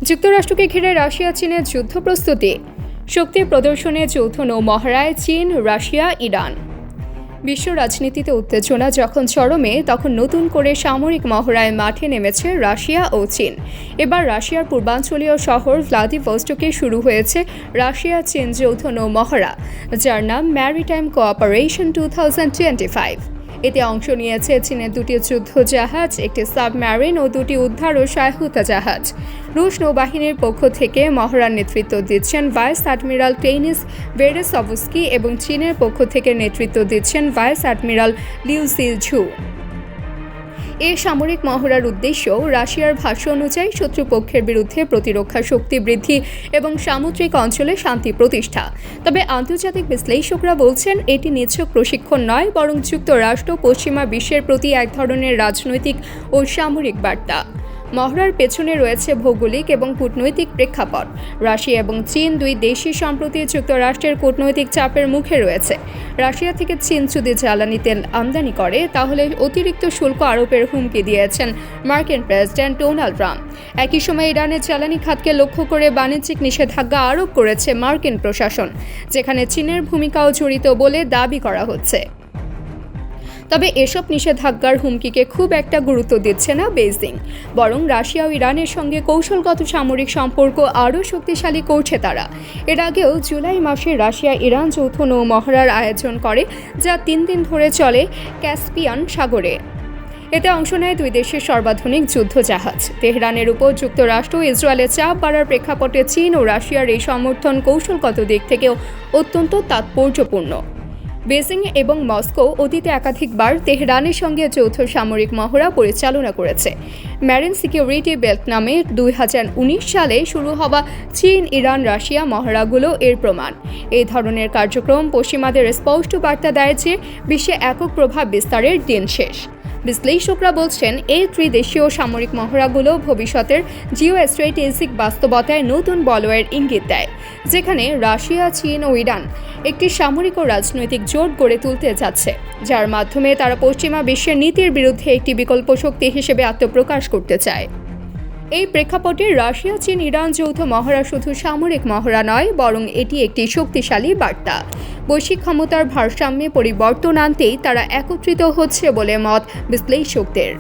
যুক্তরাষ্ট্রকে ঘিরে রাশিয়া চীনের যুদ্ধ প্রস্তুতি, শক্তি প্রদর্শনে যৌথ নৌমহড়ায় চীন, রাশিয়া, ইরান। বিশ্ব রাজনীতিতে উত্তেজনা যখন চরমে, তখন নতুন করে সামরিক মহড়ায় মাঠে নেমেছে রাশিয়া ও চীন। এবার রাশিয়ার পূর্বাঞ্চলীয় শহর ভ্লাদিভস্টকে শুরু হয়েছে রাশিয়া চীন যৌথ নৌমহড়া, যার নাম ম্যারিটাইম কোঅপারেশন 2025। এতে অংশ নিয়েছে চীনের দুটি যুদ্ধ জাহাজ, একটি সাবমেরিন ও দুটি উদ্ধার ও সহায়তা জাহাজ। রুশ নৌবাহিনীর পক্ষ থেকে মহড়ার নেতৃত্ব দিচ্ছেন ভাইস অ্যাডমিরাল টেনিস ভেরেসভস্কি এবং চীনের পক্ষ থেকে নেতৃত্ব দিচ্ছেন ভাইস অ্যাডমিরাল লিউ সিলঝু। এই সামরিক মহড়ার উদ্দেশ্য রাশিয়ার ভাষ্য অনুযায়ী শত্রুপক্ষের বিরুদ্ধে প্রতিরক্ষা শক্তি বৃদ্ধি এবং সামুদ্রিক অঞ্চলে শান্তি প্রতিষ্ঠা। তবে আন্তর্জাতিক বিশ্লেষকরা বলছেন এটি নিছক প্রশিক্ষণ নয়, বরং যুক্তরাষ্ট্র পশ্চিমা বিশ্বের প্রতি এক ধরনের রাজনৈতিক ও সামরিক বার্তা। মহড়ার পেছনে রয়েছে ভৌগোলিক এবং কূটনৈতিক প্রেক্ষাপট। রাশিয়া এবং চীন দুই দেশই সম্প্রতি যুক্তরাষ্ট্রের কূটনৈতিক চাপের মুখে রয়েছে। রাশিয়া থেকে চীন যদি জ্বালানি তেল আমদানি করে, তাহলে অতিরিক্ত শুল্ক আরোপের হুমকি দিয়েছেন মার্কিন প্রেসিডেন্ট ডোনাল্ড ট্রাম্প। একই সময় ইরানের জ্বালানি খাতকে লক্ষ্য করে বাণিজ্যিক নিষেধাজ্ঞা আরোপ করেছে মার্কিন প্রশাসন, যেখানে চীনের ভূমিকাও জড়িত বলে দাবি করা হচ্ছে। তবে এসব নিষেধাজ্ঞার হুমকিকে খুব একটা গুরুত্ব দিচ্ছে না বেইজিং, বরং রাশিয়া ও ইরানের সঙ্গে কৌশলগত সামরিক সম্পর্ক আরও শক্তিশালী করছে তারা। এর আগেও জুলাই মাসে রাশিয়া ইরান যৌথ নৌমহড়ার আয়োজন করে, যা 3 দিন ধরে চলে ক্যাসপিয়ান সাগরে। এতে অংশ নেয় দুই দেশের সর্বাধুনিক যুদ্ধ জাহাজ। তেহরানের উপর যুক্তরাষ্ট্র ও ইসরায়েলের চাপ বাড়ার প্রেক্ষাপটে চীন ও রাশিয়ার এই সমর্থন কৌশলগত দিক থেকেও অত্যন্ত তাৎপর্যপূর্ণ। বেজিং এবং মস্কো অতীতে একাধিকবার তেহরানের সঙ্গে যৌথ সামরিক মহড়া পরিচালনা করেছে। ম্যারিন সিকিউরিটি বেল্ট নামে 2019 সালে শুরু হওয়া চীন, ইরান, রাশিয়া মহড়াগুলো এর প্রমাণ। এই ধরনের কার্যক্রম পশ্চিমাদের স্পষ্ট বার্তা দেয় যে বিশ্বে একক প্রভাব বিস্তারের দিন শেষ। বিশ্লেষকরা বলছেন এই ত্রিদেশীয় সামরিক মহড়াগুলো ভবিষ্যতের জিও স্ট্র্যাটেজিক বাস্তবতায় নতুন বলয়ের ইঙ্গিত দেয়, যেখানে রাশিয়া, চীন ও ইরান একটি সামরিক ও রাজনৈতিক জোট গড়ে তুলতে যাচ্ছে, যার মাধ্যমে তারা পশ্চিমা বিশ্বের নীতির বিরুদ্ধে একটি বিকল্প শক্তি হিসেবে আত্মপ্রকাশ করতে চায়। এই প্রেক্ষাপটে রাশিয়া, চীন, ইরান যৌথ মহড়া শুধু সামরিক মহড়া নয়, বরং এটি একটি শক্তিশালী বার্তা। বৈশ্বিক ক্ষমতার ভারসাম্যে পরিবর্তন আনতেই তারা একত্রিত হচ্ছে বলে মত বিশ্লেষকদের।